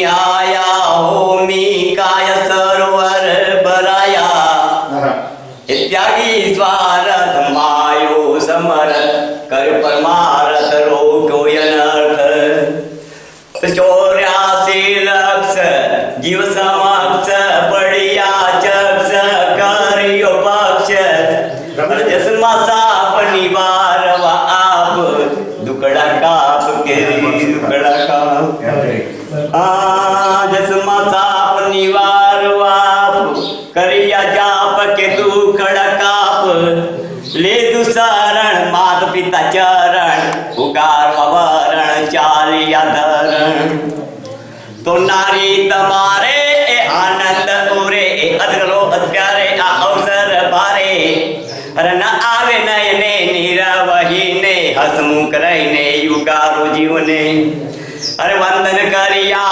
आया होमी काय सरोवर भराया त्यागी स्वार्थ मायो समर्थ कर परमार्थ रोगो अनर्थ 84 लक्ष जीव समक्ष बढ़िया चक्ष कार्यो पक्ष जसमासा निवार आप दुकड़ा काप के दुकड़ा काप जसमासा निवार आप करिया जाप के दुकड़ा काप ले दुसरण मात पिता चरण उगार वरण चालिया धरण तो नारी तमारे आनंद उरे अदगलो अत्यारे आ अवसर भारे अरे न आवे नयने नीरवहीने हसमुख रहीने युगारो जीवने अरे वंदन करिया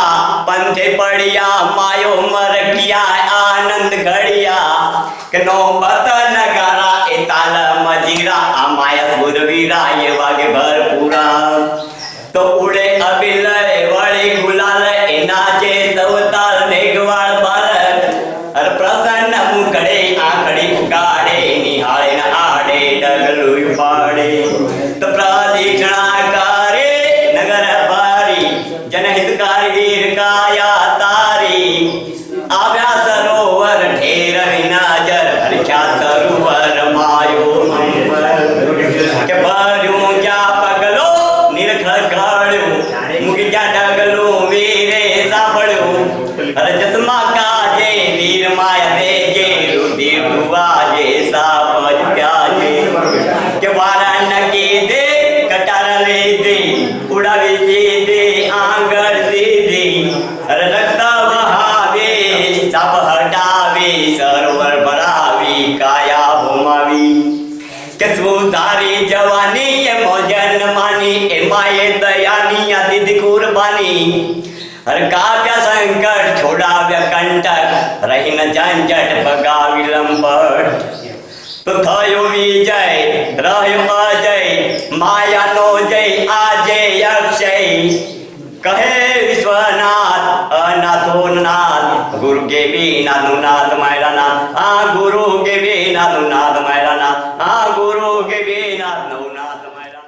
पंथे पड़िया मायो मर किया आनंद घड़िया के नौबत नगारा ए ताल मजीरा माया सुरवीरा ये वागे भरपूरा तो उड़े अबिलय वळे गुलाल ए नाचे सवताल नेगवाळ भारत अरे प्रसन्न मुखडे आखडी उगाडे निहाळे न आडे डगलु पाडे तो प्रदीक्षिणा करे नगर भारी जनहितकारी वीर काया तारी आव्या सरोवर ढेर विनाजर हरख्या सरोवर मायो के भर्यूं क्या पगलो निरख काळ्यो मुगीच्या डगलो वीरे सापळ्यो अरे जसमा काजे वीर माया देजे रुधिर दुवाजे सापज प्याजे के वारण की दे कटार ले दे उड़ावी सी दे आंगळ सीधी अरे रक्त बहावे साप हटावे सरोवर भरावी काया भोमावी के सुधारी जवानी ए मौजन मानी ए माये दयानी आदि कुर्बानी हर काव्य संकट छोड़ाव्य कंटक रही न झंझट भगा विलंबट तो थयो विजय रह्यो अजय माया नो जय आजे अक्षय कहे विश्वनाथ अनाथो नाथ गुरु के बिना नाथ मायरा नाथ गुरु के बिना नाथ मायरा नाथ गुरु के बिना नाथ मायरा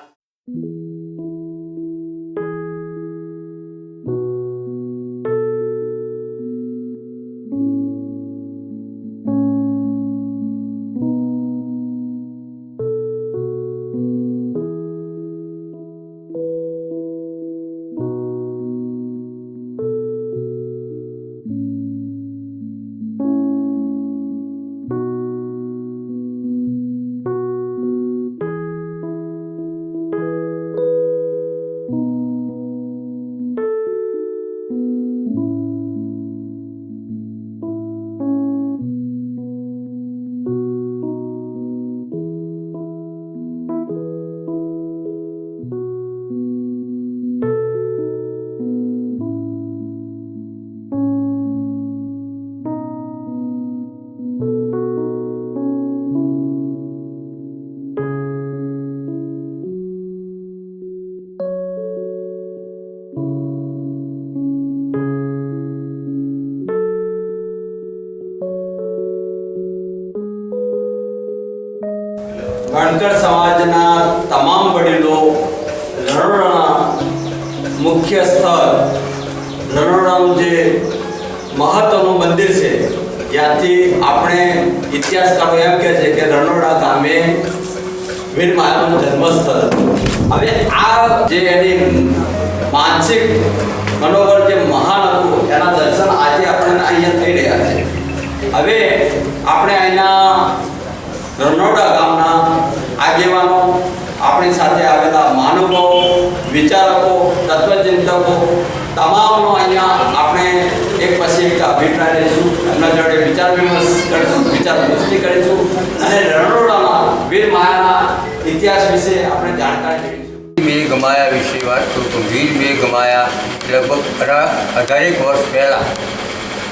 ગણકર સમાજના તમામ વડીલો રણોડાના મુખ્ય સ્થળ રણોડાનું જે મહત્વનું મંદિર છે ત્યાંથી આપણે ઇતિહાસકારો એમ કહે છે કે રણોડા ગામે વીર માયાનું જન્મસ્થળ. હવે આ જે એની માનસિક મનોબળ જે મહાન હતું એના દર્શન આજે આપણને અહીંયા થઈ રહ્યા છે. હવે આપણે અહીંના રણોડા ગામના આગેવાનો, આપણી સાથે આવેલા મહાનુભાવો, વિચારકો, તત્વચિંતકો તમામનો અહીંયા આપણે એક પછી એક અભિપ્રાય લઈશું, એમના જોડે વિચાર વિમર્શ કરીશું, વિચાર ગોષ્ઠી કરીશું અને રણોડાના વીર માયાના ઇતિહાસ વિશે આપણે જાણકારી લઈશું. મેઘમાયા વિશે વાત કરું તો વીર મેઘમાયા લગભગ 18 વર્ષ પહેલાં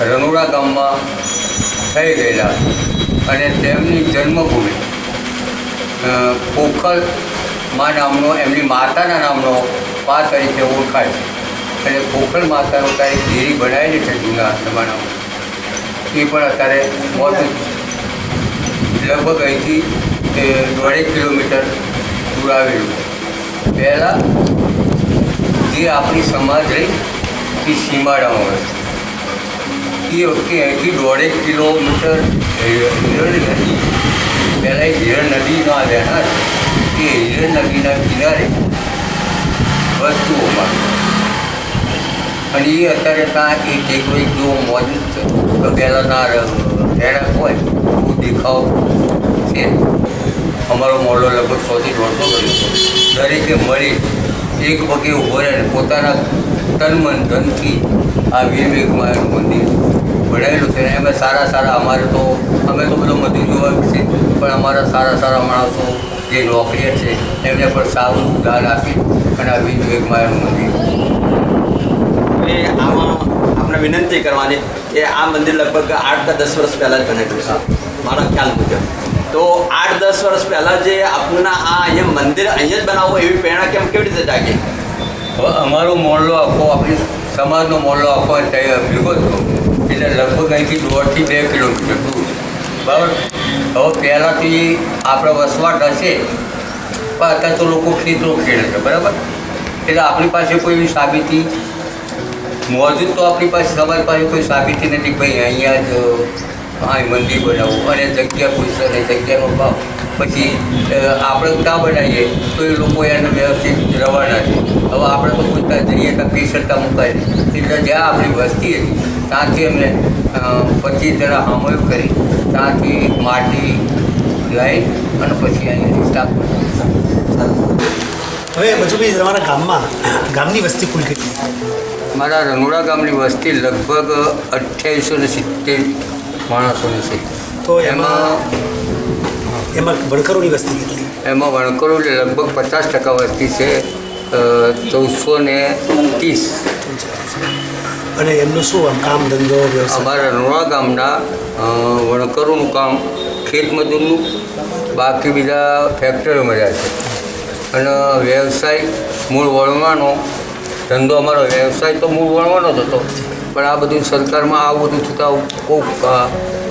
રણોડા ગામમાં થઈ ગયેલા અને તેમની જન્મભૂમિ પોખલ માં નામનો, એમની માતાના નામનો પા તરીકે ઓળખાય છે. અને ખોખર માતાનું ત્યાં એક દેરી બનાવેલી છે જૂના જમાનામાં, એ પણ અત્યારે મોત લગભગ અહીંથી 1.5 કિલોમીટર દૂર આવેલું છે. પહેલાં જે આપણી સમાજ રહી એ સીમાડામાં હતી. એ વખતે અહીંથી 1.5 કિલોમીટર હિરણ નદી, પહેલાં એ હિરણ નદીના વહેનાર, એ હિરણ નદીના કિનારે વસ્તુઓમાં, અને એ અત્યારે ત્યાં એ ટેકરો જો મોજૂદ છે તો પહેલાંના રહેણાંક હોય એવું દેખાવ છે. અમારો મોહલ્લો લગભગ 100 થી 150 કર્યો. દરેકે મળી એક પગે ઊભો રહે પોતાના તન મન ધનથી આ વીર મેઘમાનું મંદિર બનાવેલું છે. એમાં સારા અમે તો બધો મજૂરી છે, પણ અમારા સારા માણસો જે નોકરીએ છે એમને પણ સારું દાન આપી અને આ વીર મેઘમાનું મંદિર. એટલે આમાં આપણે વિનંતી કરવાની કે આ મંદિર લગભગ 8 કે 10 વર્ષ પહેલાં જ બનેલું છે મારા ખ્યાલ મુજબ. તો 8-10 વર્ષ પહેલાં જે આપના આ અહીંયા મંદિર અહીંયા જ બનાવવું એવી પ્રેરણા કેવી રીતે જાગી? હવે અમારો મોહલ્લો આખો આપણી સમાજનો મોહલ્લો આખો ભેગો થયો એટલે લગભગ અહીંથી 1.5 થી 2 કિલોમીટર દૂર, બરાબર. હવે પહેલાંથી આપણે વસવાટ હશે, પણ અત્યારે તો લોકો ખેતરો ખેડે છે, બરાબર. એટલે આપણી પાસે કોઈ એવી સાબિતી મોજૂદ તો આપણી પાસે સમાજ પાસે કોઈ સાબિતી નથી કે ભાઈ અહીંયા જ મંદિર બનાવવું અને જગ્યા પૂછશે ને જગ્યાનો ભાવ પછી આપણે ત્યાં બનાવીએ તો એ લોકો એને વ્યવસ્થિત રવાના છે. હવે આપણે તો કોઈ ત્યાં જઈએ ત્યાં પીસરતા મુકાય એટલે જ્યાં આપણી વસ્તી હતી ત્યાંથી એમને 25 જણા હામોય કરી ત્યાંથી માટી લાવી અને પછી અહીંયાથી સ્થાપના. હવે મજુભાઈ, તમારા ગામની વસ્તી કુલ કેટલી? મારા રનોડા ગામની વસ્તી લગભગ 2870 માણસોની છે. તો એમાં વણકરોની વસ્તી કેટલી? એમાં વણકરો લગભગ 50% વસ્તી છે, 1430. અને એમનું શું આમ કામ ધંધો વ્યવસાય? અમારા રનોડા ગામના વણકરોનું કામ ખેતમજૂરનું, બાકી બીજા ફેક્ટરીમાં રહ્યા છે. અને વ્યવસાય મૂળ વણવાનો ધંધો, અમારો વ્યવસાય તો મૂળ વણવાનો જ હતો, પણ આ બધું સરકારમાં આ બધું થતાં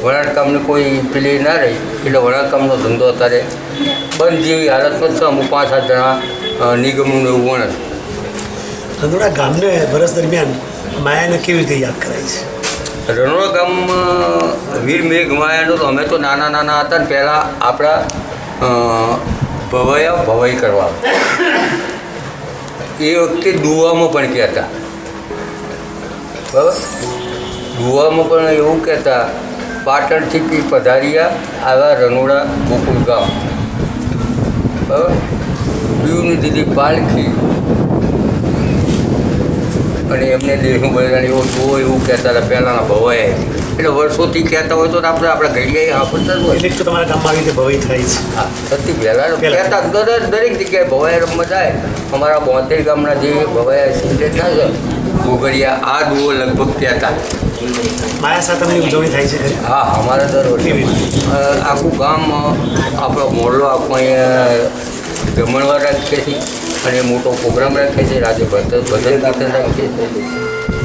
વણાટકામની કોઈ પેલી ના રહી એટલે વણાટકામનો ધંધો અત્યારે બંધ જેવી હાલતમાં છે. અમુક 5-7 જણા નિગમનું એવું વણે છે. રનોડા ગામને વર્ષ દરમિયાન માયાને કેવી રીતે યાદ કરાય છે? રનોડા ગામમાં વીર મેઘમાયાનો તો અમે તો નાના હતા ને પહેલાં આપણા ભવાઈ કરવા એ વખતે દુવામાં પણ કહેતા, બરાબર. દુવામાં પણ એવું કહેતા, પાટણથી પધારિયા આવા રનોડા ગોકુળ ગામ, બરાબર. દીવની દીદી પાલખી અને એમને દેહનું બલિદાન એવો જુઓ એવું કહેતા હતા પહેલાંના ભવાઈ. એટલે વર્ષોથી કહેતા હોય તો આપણે આપણા ઘડિયાએ આપતા જ હોય. એટલે તો તમારા ગામમાં આવી રીતે ભવાઈ થાય છે? હા, સૌથી પહેલાં કહેતા દરેક જગ્યાએ ભવાઈ રમવા જાય. અમારા 72 ગામના જે ભવાઈ સિલેટ ના છે ગોગડિયા, આ દુઓ લગભગ કહેતા. માયા સાથેની ઉજવણી થાય છે ખરી? હા, અમારા દર વર્ષે આખું ગામ આપણો મોહલ્લો આખો અહીંયા જમણવાર રાખીએ છીએ અને મોટો પ્રોગ્રામ રાખીએ છીએ, રાજે ભજન કીર્તન રાખીએ છીએ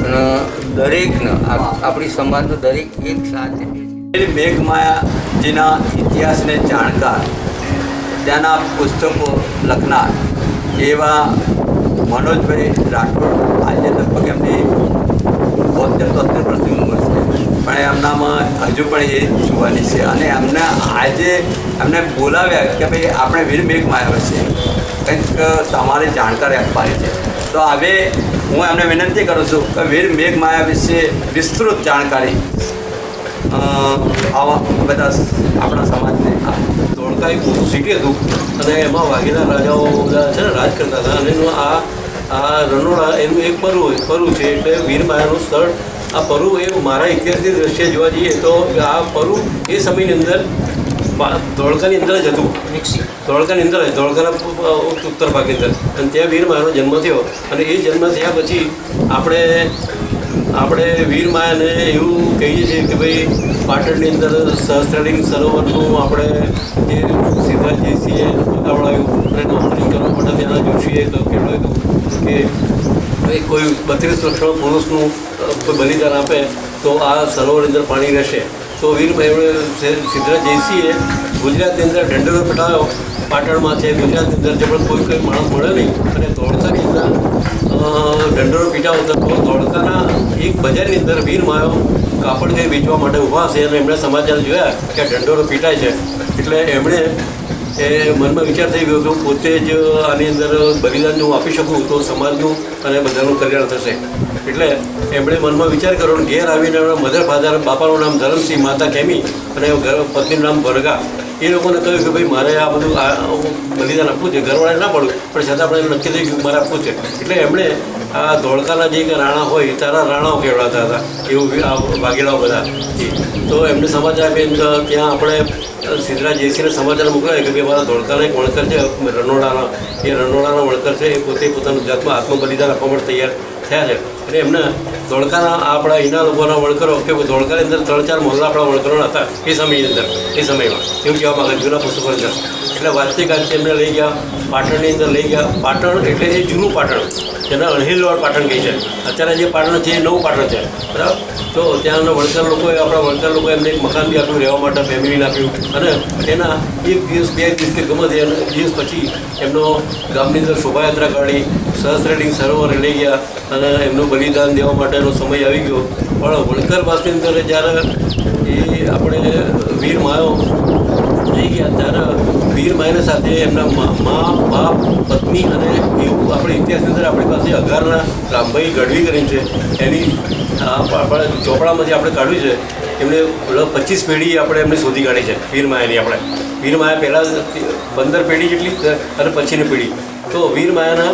અને દરેકને આપણી સમાજનો દરેક એક સાથે. મેઘમાયાજીના ઇતિહાસને જાણકાર, ત્યાંના પુસ્તકો લખનાર એવા મનોજભાઈ રાઠોડ, આજે લગભગ એમની 72-73 વર્ષની ઉંમર છે, પણ એમનામાં હજુ પણ એ જોવાની છે. અને એમને બોલાવ્યા કે ભાઈ આપણે વીર મેઘમાયા વિશે કંઈક તમારી જાણકારી આપવાની છે. તો હવે હું એમને વિનંતી કરું છું કે વીર મેઘમાયા વિશે વિસ્તૃત જાણકારી આવા બધા આપણા સમાજને. ધોળકા એક મોટું સિટી હતું અને એમાં વાઘેલા રાજાઓ બધા છે ને રાજ કરતા હતા. અને એનું આ રનોડા એનું એક પરુ છે, એટલે વીરમાયાનું સ્થળ. આ પરુ એ મારા ઇતિહાસની દ્રષ્ટિએ જોવા જઈએ તો આ પરુ એ સમયની અંદર ધોળકાની અંદર જ હતું. ધોળકાની અંદર જ, ધોળકાના ઉત્તર ભાગની અંદર, અને ત્યાં વીરમાયાનો જન્મ થયો. અને એ જન્મ થયા પછી આપણે વીરમાયાને એવું કહીએ છીએ કે ભાઈ પાટણની અંદર સહસ્ત્રલિંગ સરોવરનું આપણે જે સિદ્ધરાજસિંહે બતાવડાવ્યું અને નોંધણી કરવા માટે ત્યાંના જોશીએ કહેવાયું હતું કે કોઈ 32 વર્ષનો પુરુષનું કોઈ બલિદાન આપે તો આ સરોવરની અંદર પાણી રહેશે. તો વીર સિદ્ધરાજ જયસિંહે ગુજરાતની અંદર ઢંઢેરો પટાવ્યો. પાટણમાં છે, ગુજરાતની અંદર જે પણ કોઈ માણસ મળ્યો નહીં, અને ધોળકાની અંદર ઢંઢેરો પીટાવો તો ધોળકાના એક બજારની અંદર વીર માયો કાપડ કંઈ વેચવા માટે ઊભા છે, અને એમણે સમાચાર જોયા કે આ ઢંઢેરો પીટાય છે. એટલે એમણે મનમાં વિચાર થઈ ગયો કે હું પોતે જ આની અંદર બલિદાન હું આપી શકું તો સમાજનું અને બધાનું કલ્યાણ થશે. એટલે એમણે મનમાં વિચાર કર્યો અને ઘેર આવીને એમના મધર ફાધર, બાપાનું નામ ધરમસિંહ, માતા કેમી અને પત્નીનું નામ ભરગા, એ લોકોને કહ્યું કે ભાઈ મારે આ બધું બલિદાન આપવું છે. ઘરવાળાને ના પડ્યું, પણ છતાં આપણે નક્કી થઈ ગયું મારે આપવું છે. એટલે એમણે આ ધોળકાના જે રાણા હોય તારા રાણાઓ કહેવાતા હતા, એવું આ વાઘેલાઓ બધા. તો એમને સમાચાર આપીને ત્યાં આપણે સિદ્ધરાજ જયસિંહને સમાચાર મોકલાય કે ભાઈ મારા ધોળકાના એક વણકર છે રનોડાના, એ રનોડાના વણકર છે, એ પોતે પોતાનું જાતમાં આત્મબલિદાન આપવા માટે તૈયાર થયા છે. અને એમને ધોળકાના આપણા અહીંના લોકોના વણકરો કે ધોળકાની અંદર 3-4 મોહલ્લા આપણા વણકરો હતા એ સમયની અંદર, એ સમયમાં એવું કહેવા માંગે જૂના પુસ્તકોની અંદર. એટલે વાંચતી કાંચી એમને લઈ ગયા, પાટણની અંદર લઈ ગયા. પાટણ એટલે એ જૂનું પાટણ, જેને અણહિલવાડ પાટણ કહે છે. અત્યારે જે પાટણ છે એ નવું પાટણ છે, બરાબર. તો ત્યાંના વણકર લોકોએ, આપણા વણકર લોકોએ એમને એક મકાન બી આપ્યું રહેવા માટે, ફેમિલીને આપ્યું. અને એના 1 દિવસ 2 દિવસ કે ગમે તે દિવસ પછી એમનો ગામની અંદર શોભાયાત્રા કાઢી, સહસ્ત્રલિંગ સરોવરે લઈ ગયા અને એમનું બલિદાન દેવા માટેનો સમય આવી ગયો. પણ વણકર પાસની અંદર જ્યારે એ આપણે વીર માયો લઈ ગયા ત્યારે વીર માયના સાથે એમના મા, બાપ, પત્ની અને એવું આપણે ઇતિહાસની અંદર આપણી પાસે અઘારના રામભાઈ ગઢવી કરીને છે, એની આપણે ચોપડામાંથી આપણે કાઢ્યું છે. એમને 25 પેઢી આપણે એમને શોધી કાઢી છે વીર માયાની. આપણે વીર માયા પહેલાં 15 પેઢી જેટલી અને પછીની પેઢી. તો વીર માયાના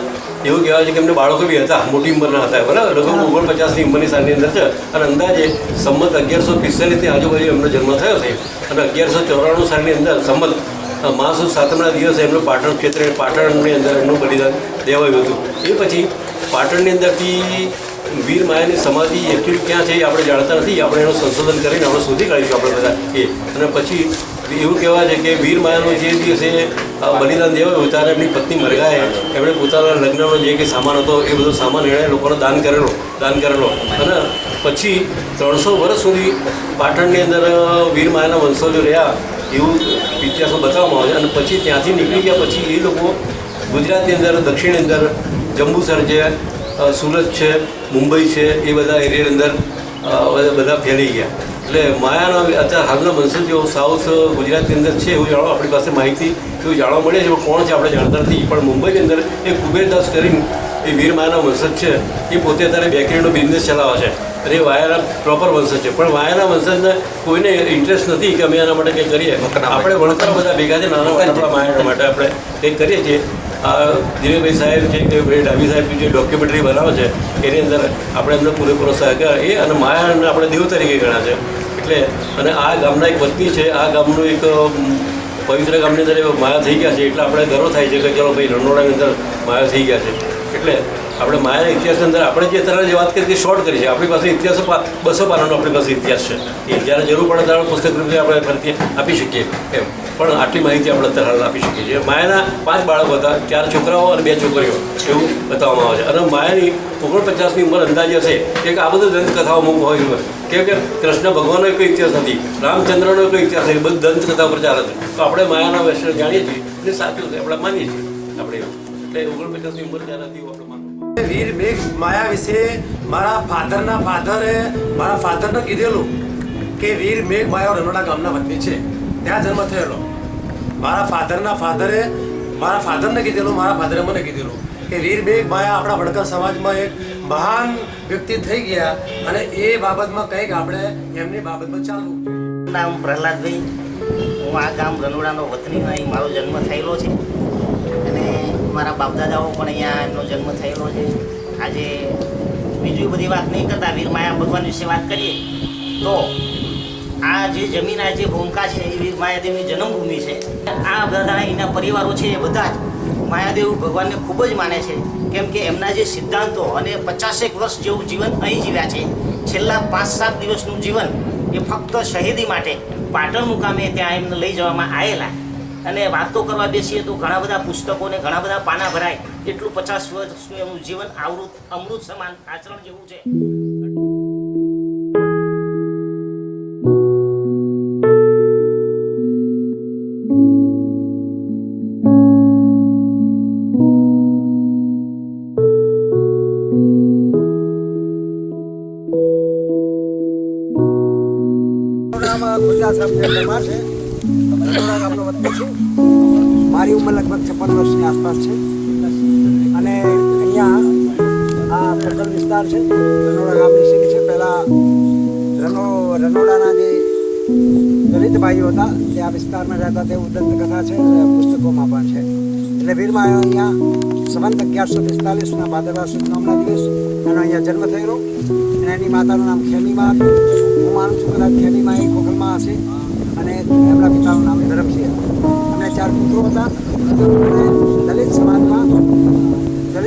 એવું કહેવાય છે કે એમને બાળકો બી હતા, મોટી ઉંમરના હતા, બરાબર. લગભગ 49ની ઉંમરની સાલની અંદર છે. અને અંદાજે સંમત 1145ની આજુબાજુ એમનો જન્મ થયો છે. અને 1194 સાલની અંદર સંમત માસુદ 7મના દિવસે એમનું પાટણ ક્ષેત્રે, પાટણની અંદર એમનું બલિદાન દેવાયું હતું. એ પછી પાટણની અંદરથી વીર માયાની સમાધિ એકચ્યુઅલી ક્યાં છે એ આપણે જાણતા નથી. આપણે એનું સંશોધન કરીને આપણે શોધી કાઢીશું આપણે બધા એ. અને પછી એવું કહેવાય છે કે વીર માયાનો જે દિવસે બલિદાન દેવાયું ત્યારે એમની પત્ની મરઘાએ એમણે પોતાના લગ્નનો જે કંઈ સામાન હતો એ બધો સામાન એણે લોકોને દાન કરેલો. અને પછી 300 વર્ષ સુધી પાટણની અંદર વીર માયાના વંશજો રહ્યા એવું ઇતિહાસો બતાવવામાં આવે છે. અને પછી ત્યાંથી નીકળી ગયા પછી એ લોકો ગુજરાતની અંદર, દક્ષિણની અંદર, જંબુસર છે, સુરત છે, મુંબઈ છે, એ બધા એરિયાની અંદર બધા ફેલાઈ ગયા. એટલે માયાના અત્યારે હાલના વંશજો સાઉથ ગુજરાતની અંદર છે એવું જાણવા આપણી પાસે માહિતી એવું જાણવા મળે છે. કોણ છે આપણે જાણતા નથી. પણ મુંબઈની અંદર એ કુબેરદાસ કરીને એ વીર માયાના વંશજ છે. એ પોતે અત્યારે બેકરીનો બિઝનેસ ચલાવે છે અને એ વાયાના પ્રોપર વંશજ છે. પણ વાયાના વંશજને કોઈને ઇન્ટરેસ્ટ નથી કે અમે એના માટે કંઈ કરીએ. આપણે વણકર બધા ભેગા છે નાના આપણા માયા માટે આપણે કંઈક કરીએ છીએ. દિનેશભાઈ સાહેબ છે કે ભાઈ ડાભી સાહેબ જે ડોક્યુમેન્ટરી બનાવે છે એની અંદર આપણે એમને પૂરેપૂરો સહકાર એ અને માયાને આપણે દેવ તરીકે ગણ્યા છે. એટલે અને આ ગામના એક વતની છે, આ ગામનું એક પવિત્ર ગામની અંદર માયા થઈ ગયા છે. એટલે આપણે ગર્વ થાય છે કે ચલો ભાઈ રનોડાની અંદર માયા થઈ ગયા છે. એટલે આપણે માયાના ઇતિહાસની અંદર આપણે જે અત્યારે જે વાત કરી તે શોર્ટ કરી છે. આપણી પાસે ઇતિહાસ 200 પાનાનો આપણી પાસે ઇતિહાસ છે. એ જ્યારે જરૂર પડે ત્યારે પુસ્તક રૂપે આપણે ફરીથી આપી શકીએ એમ. પણ આટલી માહિતી આપણે અત્યારે હાલ આપી શકીએ છીએ. માયાના 5 બાળકો હતા, 4 છોકરાઓ અને 2 છોકરીઓ એવું બતાવવામાં આવે છે. અને માયાની 49ની ઉંમર અંદાજે હશે કે આ બધું દંતકથાઓ અમુક હોય કેમ કે કૃષ્ણ ભગવાનનો કોઈ ઇતિહાસ નથી, રામચંદ્રનો કોઈ ઇતિહાસ નથી, બધું દંતકથા પર ચાલે છે. તો આપણે માયાના વિશે જાણીએ છીએ અને સાચું છે આપણે માનીએ છીએ આપણે. એટલે 49ની ઉંમર ત્યારે હતી એવું આપણે માનવું. વીર મેઘ માયા વિશે મારા ફાધરને કીધેલું કે વીર મેઘ માયા રનોડા ગામના વતની છે, ત્યાં જન્મ થયેલો. મારા ફાધરને કીધેલું, મારા ફાધરે મને કીધેલું કે વીર મેઘ માયા આપણા વણકર સમાજમાં એક મહાન વ્યક્તિ થઈ ગયા અને એ બાબતમાં કંઈક આપણે એમની બાબતમાં ચાલવું. નામ પ્રહલાદભાઈ, હું આ ગામ રનોડાનો વતની, અહીં મારો જન્મ થયેલો છે અને મારા બાપદાદાઓ પણ અહીંયા એમનો જન્મ થયેલો છે. આજે બીજી બધી વાત નહીં કરતા વીર માયા ભગવાન વિશે વાત કરીએ તો આ જે જમીન, આ જે ભૂમિકા છે એ વીર માયાદેવની જન્મભૂમિ છે. આ બધા એના પરિવારો છે એ બધા જ માયાદેવ ભગવાનને ખૂબ જ માને છે. કેમ કે એમના જે સિદ્ધાંતો અને 50 વર્ષ જેવું જીવન અહીં જીવ્યા છે. છેલ્લા 5-7 દિવસનું જીવન એ ફક્ત શહીદી માટે પાટણ મુકામે ત્યાં એમને લઈ જવામાં આવેલા અને વાતો કરવા બેસીએ તો ઘણા બધા પુસ્તકો ને ઘણા બધા પાના ભરાય, એટલું 50 વર્ષનું એમનું જીવન અમૃત સમાન આચરણ જેવું છે. ગુજરાત રાજ્યમાં છે. રનોડા ગામનો વતની છું. મારી ઉંમર લગભગ 56 વર્ષની આસપાસ છે અને અહીંયા આ પ્રખર વિસ્તાર છે. રનોડા ગામની સીડી છે. પહેલાં રનોડાના જે દલિત ભાઈઓ હતા તે આ વિસ્તારમાં રહેતા તેવું દંતકથા છે, પુસ્તકોમાં પણ છે. એટલે વીરમાયો અહીંયા સંવંત 1145ના ભાદરવા સુદ નોમના દિવસ એનો અહીંયા જન્મ થયેલો અને એની માતાનું નામ ખેમીમાં હતું. હું માનું છું કદાચ ખેમીમાં એ ખોખલમાં હશે અને એમના પિતાનું નામ ધરમસિંહ હતું. એમને 4 પુત્રો હતા અને દલિત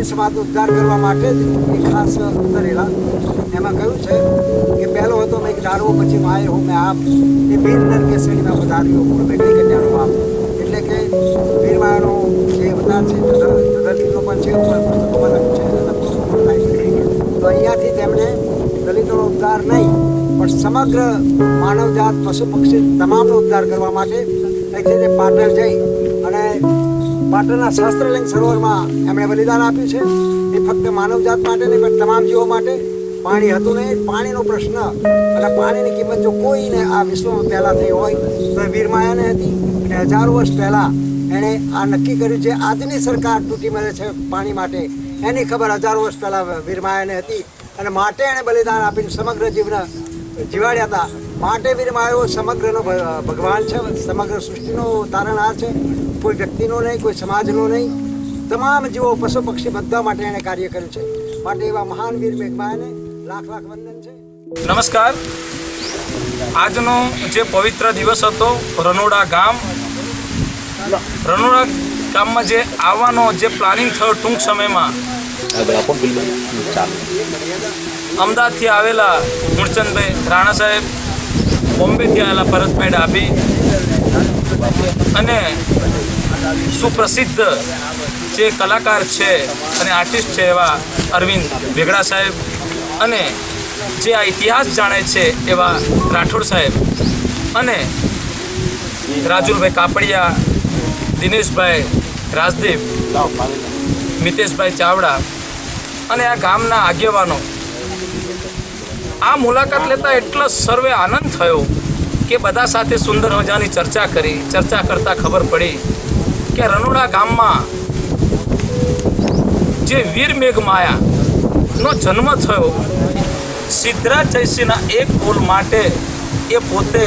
સમાજનો ઉદ્ધાર કરવા માટે જ એ ખાસ ઉતરેલા. એમાં કહ્યું છે કે પહેલો હતો મેં એક ડાળવો પછી માય હું મેં આપ એ વીરનર કેસરીમાં વધાર્યો મૂળ બેટી કન્યાનો બાપ. એટલે કે વીરમાયાનો જે અવતાર છે દલિતનો પણ છે, પુસ્તકોમાં લખ્યું છે. તો અહીંયાથી તેમણે દલિતોનો ઉદ્ધાર નહીં પણ સમગ્ર માનવજાત પશુ પક્ષી તમામનો ઉદ્ધાર કરવા માટે અહીંથી પાટણ જઈ અને પાટણના સહસ્ત્રલિંગ સરોવરમાં એમણે બલિદાન આપ્યું છે. એ ફક્ત માનવજાત માટે નહીં પણ તમામ જીવો માટે. પાણી હતું નહીં, પાણીનો પ્રશ્ન અને પાણીની કિંમત જો કોઈને આ વિશ્વમાં પહેલાં થઈ હોય તો વીરમાયાને હતી. અને હજારો વર્ષ પહેલાં એણે આ નક્કી કર્યું છે. આજની સરકાર તૂટી મળે છે પાણી માટે, એની ખબર હજારો વર્ષ પહેલાં વીરમાયાને હતી અને માટે એણે બલિદાન આપીને સમગ્ર જીવને જીવાડ્યા હતા. માટે વીરમાયો સમગ્રનો ભગવાન છે, સમગ્ર સૃષ્ટિનો તારણહાર છે. કોઈ વ્યક્તિનો નહીં, કોઈ સમાજનો નહીં, તમામ જીવો પશુ પક્ષી બધા માટે એણે કાર્ય કર્યું છે. માટે એવા મહાન વીર મેઘમાયાને લાખ લાખ વંદન છે. નમસ્કાર. આજનો જે પવિત્ર દિવસ હતો રનોડા ગામમાં જે આવવાનો જે પ્લાનિંગ થયો ટૂંક સમયમાં, અમદાવાદથી આવેલા મૂળચંદભાઈ રાણા સાહેબ, બોમ્બેથી આવેલા ભરતભાઈ ડાભી અને સુપ્રસિદ્ધ જે કલાકાર છે અને આર્ટિસ્ટ છે એવા અરવિંદ વેગડા સાહેબ અને જે આ ઇતિહાસ જાણે છે એવા રાઠોડ સાહેબ અને રાજુલભાઈ કાપડિયા, દિનેશભાઈ રાજદીપ, મિતેશભાઈ ચાવડા અને આ ગામના આગેવાનો આ મુલાકાત લેતા એટલો સર્વે આનંદ થયો કે બધા સાથે સુંદર મજાની ચર્ચા કરી. ચર્ચા કરતાં ખબર પડી કે રનોડા ગામમાં જે વીર મેઘમાયાનો જન્મ થયો, સિદ્ધરાજ જયસિંહના એક બોલ માટે એ પોતે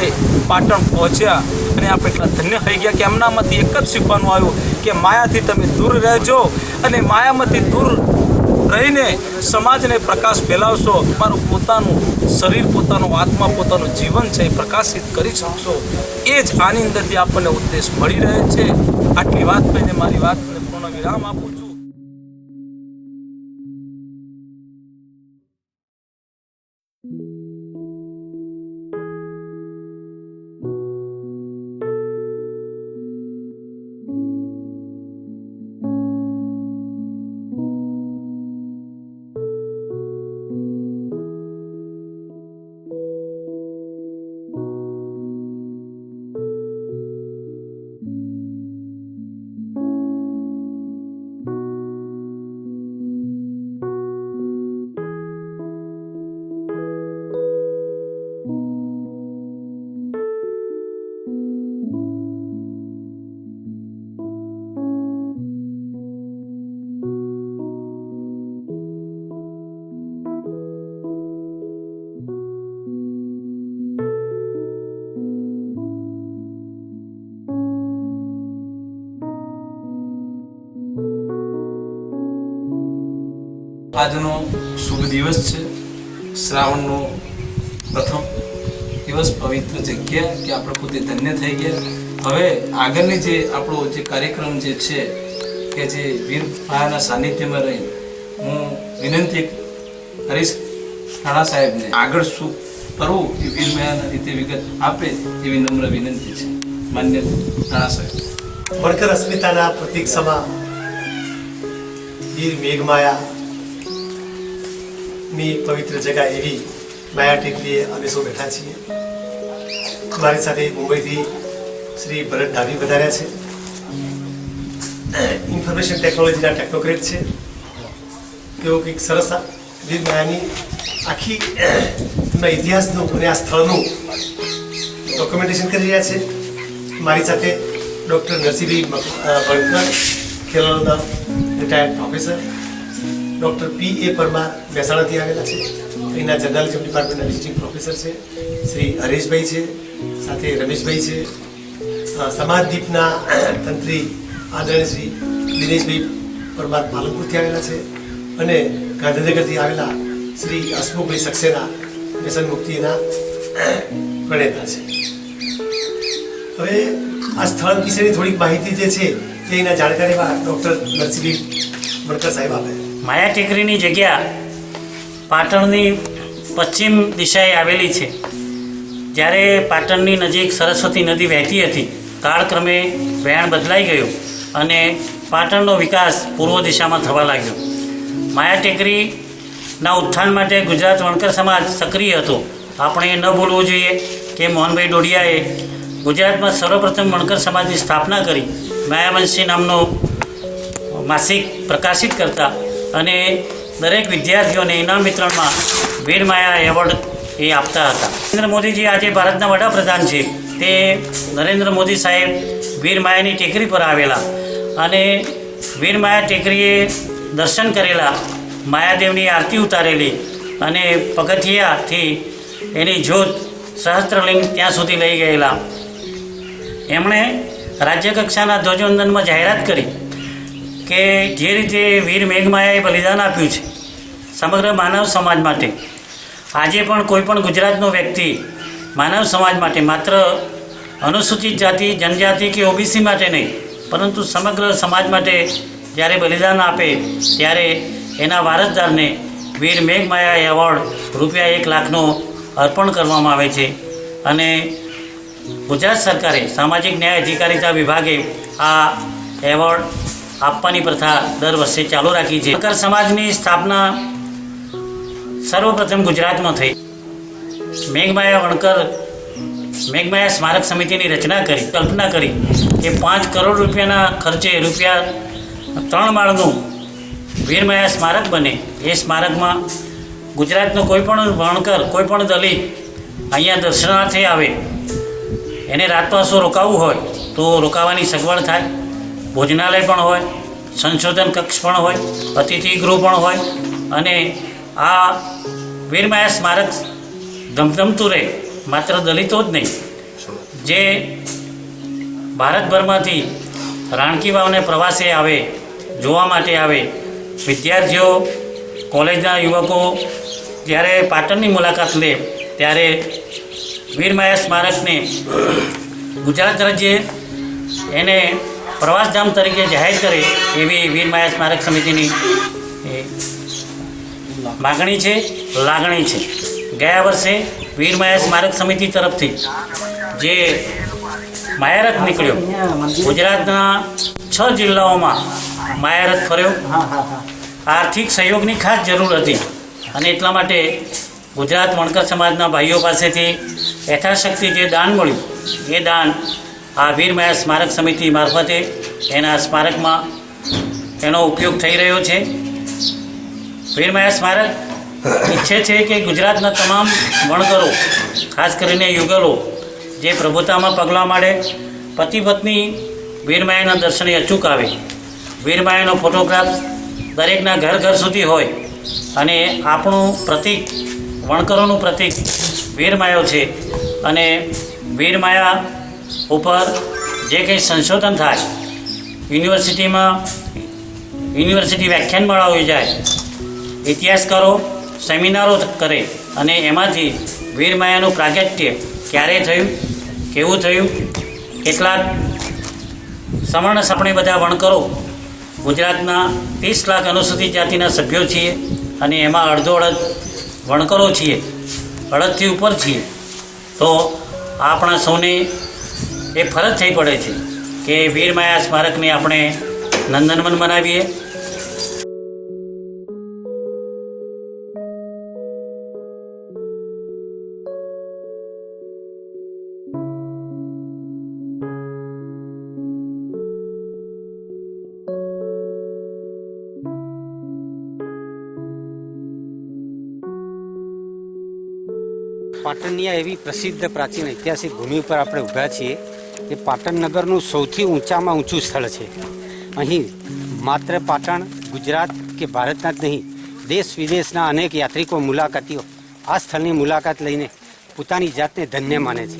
પાટણ પહોંચ્યા અને આપણે એટલા ધન્ય થઈ ગયા કે એમનામાંથી એક જ શીખવાનું આવ્યું કે માયાથી તમે દૂર રહેજો અને માયામાંથી દૂર રહીને સમાજને પ્રકાશ ફેલાવશો. મારું પોતાનું શરીર, પોતાનું આત્મા, પોતાનું જીવન છે એ પ્રકાશિત કરી શકશો. એ જ આની અંદરથી આપણને ઉદ્દેશ મળી રહે છે. આટલી વાત કહીને મારી વાતને પૂર્ણ વિરામ આપું છું. આજનો શુભ દિવસ છે, શ્રાવણનો પ્રથમ દિવસ, પવિત્ર જગ્યા કે આપણે પોતે ધન્ય થઈ ગયા. હવે આગળની જે આપણો જે કાર્યક્રમ જે છે કે જે વીર માયાના સાનિધ્યમાં રહી હું વિનંતી હરીશ રાણા સાહેબને આગળ શું કરવું એ વીર માયાના રીતે વિગત આપે એવી નમ્ર વિનંતી છે. માન્ય રાણા સાહેબ. વણકર અસ્મિતાના પ્રતીક સમા વીર મેઘમાયા ની પવિત્ર જગા એવી માયા ટેકરીએ અમે સૌ બેઠા છીએ. મારી સાથે મુંબઈથી શ્રી ભરત ડાભી વધાર્યા છે. ઇન્ફોર્મેશન ટેકનોલોજીના ટેકનોક્રેટ છે. તેઓ કંઈક સરસ વીર માયાની આખી એમના ઇતિહાસનું અને આ સ્થળનું ડોક્યુમેન્ટેશન કરી રહ્યા છે. મારી સાથે ડૉક્ટર નરસિંહભાઈ વણકર, ખેરાલુના retired professor, doctor P.A. Parmar મહેસાણાથી આવેલા છે. અહીંના જર્નાલિઝમ ડિપાર્ટમેન્ટના વિઝિટિંગ પ્રોફેસર છે. શ્રી હરેશભાઈ છે, સાથે રમેશભાઈ છે. સમાજદીપના તંત્રી આદરણીય શ્રી દિનેશભાઈ પરમાર પાલનપુરથી આવેલા છે. અને ગાંધીનગરથી આવેલા શ્રી હસમુખભાઈ સક્સેના વ્યસન મુક્તિના પ્રણેતા છે. હવે આ સ્થળ વિશેની થોડીક માહિતી જે છે તે એના જાણકારીમાં ડૉક્ટર નરસિંહભાઈ વણકર સાહેબ આપે. માયા ટેકરીની જગ્યા પાટણની પશ્ચિમ દિશાએ આવેલી છે. જ્યારે પાટણની નજીક સરસ્વતી નદી વહેતી હતી, કાળક્રમે વહેણ બદલાઈ ગયું અને પાટણનો વિકાસ પૂર્વ દિશામાં થવા લાગ્યો. માયા ટેકરીના ઉત્થાન માટે ગુજરાત વણકર સમાજ સક્રિય હતો. આપણે ન ભૂલવું જોઈએ કે મોહનભાઈ ડોડિયાએ ગુજરાતમાં સર્વપ્રથમ વણકર સમાજની સ્થાપના કરી, માયાવંશી નામનો માસિક પ્રકાશિત કરતા અને દરેક વિદ્યાર્થીઓને ઇનામ વિતરણમાં વીર માયા એવોર્ડ એ આપતા હતા. નરેન્દ્ર મોદીજી આજે ભારતના વડાપ્રધાન છે. તે નરેન્દ્ર મોદી સાહેબ વીર માયાની ટેકરી પર આવેલા અને વીર માયા ટેકરીએ દર્શન કરેલા, માયાદેવની આરતી ઉતારેલી અને પગથિયાથી એની જ્યોત સહસ્ત્રલિંગ ત્યાં સુધી લઈ ગયેલા. એમણે રાજ્યકક્ષાના ધ્વજવંદનમાં જાહેરાત કરી કે જે રીતે વીર મેઘમાયાએ બલિદાન આપ્યું છે સમગ્ર માનવ સમાજ માટે, આજે પણ કોઈ પણ ગુજરાતનો વ્યક્તિ માનવ સમાજ માટે, માત્ર અનુસૂચિત જાતિ, જનજાતિ કે ઓબીસી માટે નહીં, પરંતુ સમગ્ર સમાજ માટે જ્યારે બલિદાન આપે ત્યારે એના વારસદારને વીર મેઘમાયા એવોર્ડ ₹1 લાખનો અર્પણ કરવામાં આવે છે. અને ગુજરાત સરકારે સામાજિક ન્યાય અધિકારીતા વિભાગે આ એવોર્ડ આપવાની પ્રથા દર વર્ષે ચાલુ રાખી છે. વણકર સમાજની સ્થાપના સર્વપ્રથમ ગુજરાતમાં થઈ. મેઘમાયા સ્મારક સમિતિની કલ્પના કરી કે 5 કરોડ રૂપિયાના ખર્ચે ₹3 માળનું વીરમાયા સ્મારક બને. એ સ્મારકમાં ગુજરાતનો કોઈપણ વણકર, કોઈપણ દલિત અહીંયા દર્શનાર્થે આવે, એને રાતવાસો રોકાવું હોય તો રોકાવાની સગવડ થાય. ભોજનાલય પણ હોય, સંશોધન કક્ષ પણ હોય, અતિથિ ગૃહ પણ હોય અને આ વીરમાયા સ્મારક ધમધમતું રહે. માત્ર દલિતો જ નહીં, જે ભારતભરમાંથી રાણકી વાવને પ્રવાસે આવે, જોવા માટે આવે, વિદ્યાર્થીઓ, કોલેજના યુવકો જ્યારે પાટણની મુલાકાત લે ત્યારે વીરમાયા સ્મારકને ગુજરાત રાજ્ય એને પ્રવાસધામ તરીકે જાહેર કરે એવી વીરમાયા સ્મારક સમિતિની માગણી છે, લાગણી છે. ગયા વર્ષે વીરમાયા સ્મારક સમિતિ તરફથી જે માયારથ નીકળ્યો, ગુજરાતના 6 જિલ્લાઓમાં માયારથ ફર્યો. આર્થિક સહયોગની ખાસ જરૂર હતી અને એટલા માટે ગુજરાત વણકર સમાજના ભાઈઓ પાસેથી યથાશક્તિ જે દાન મળ્યું એ દાન આ વીરમાયા સ્મારક સમિતિ મારફતે એના સ્મારકમાં એનો ઉપયોગ થઈ રહ્યો છે. વીરમાયા સ્મારક ઈચ્છે છે કે ગુજરાતના તમામ વણકરો, ખાસ કરીને યુગલો જે પ્રભુતામાં પગલાં માંડે, પતિ પત્ની વીરમાયાના દર્શને અચૂક આવે. વીરમાયાનો ફોટોગ્રાફ દરેકના ઘર સુધી હોય અને આપણું પ્રતીક, વણકરોનું પ્રતીક વીરમાયો છે. અને વીરમાયા ઉપર જે કંઈ સંશોધન થાય, યુનિવર્સિટી વ્યાખ્યાનમાળાઓ યોજાય, ઇતિહાસકારો સેમિનારો કરે અને એમાંથી વીરમાયાનું પ્રાગટ્ય ક્યારે થયું, કેવું થયું, કેટલાક સવર્ણ આપણે બધા વણકરો ગુજરાતના 30 લાખ અનુસૂચિત જાતિના સભ્યો છીએ અને એમાં અડધો અડધ વણકરો છીએ, અડધથી ઉપર છીએ. તો આપણા સૌને એ ફરજ થઈ પડે છે કે વીરમાયા સ્મારકને આપણે નંદનવન બનાવીએ. પાટણની આ એવી પ્રસિદ્ધ પ્રાચીન ઐતિહાસિક ભૂમિ ઉપર આપણે ઊભા છીએ એ પાટણ નગરનું સૌથી ઊંચામાં ઊંચું સ્થળ છે. અહીં માત્ર પાટણ ગુજરાત કે ભારતના જ નહીં, દેશ વિદેશના અનેક યાત્રિકો મુલાકાતીઓ આ સ્થળની મુલાકાત લઈને પોતાની જાતને ધન્ય માને છે.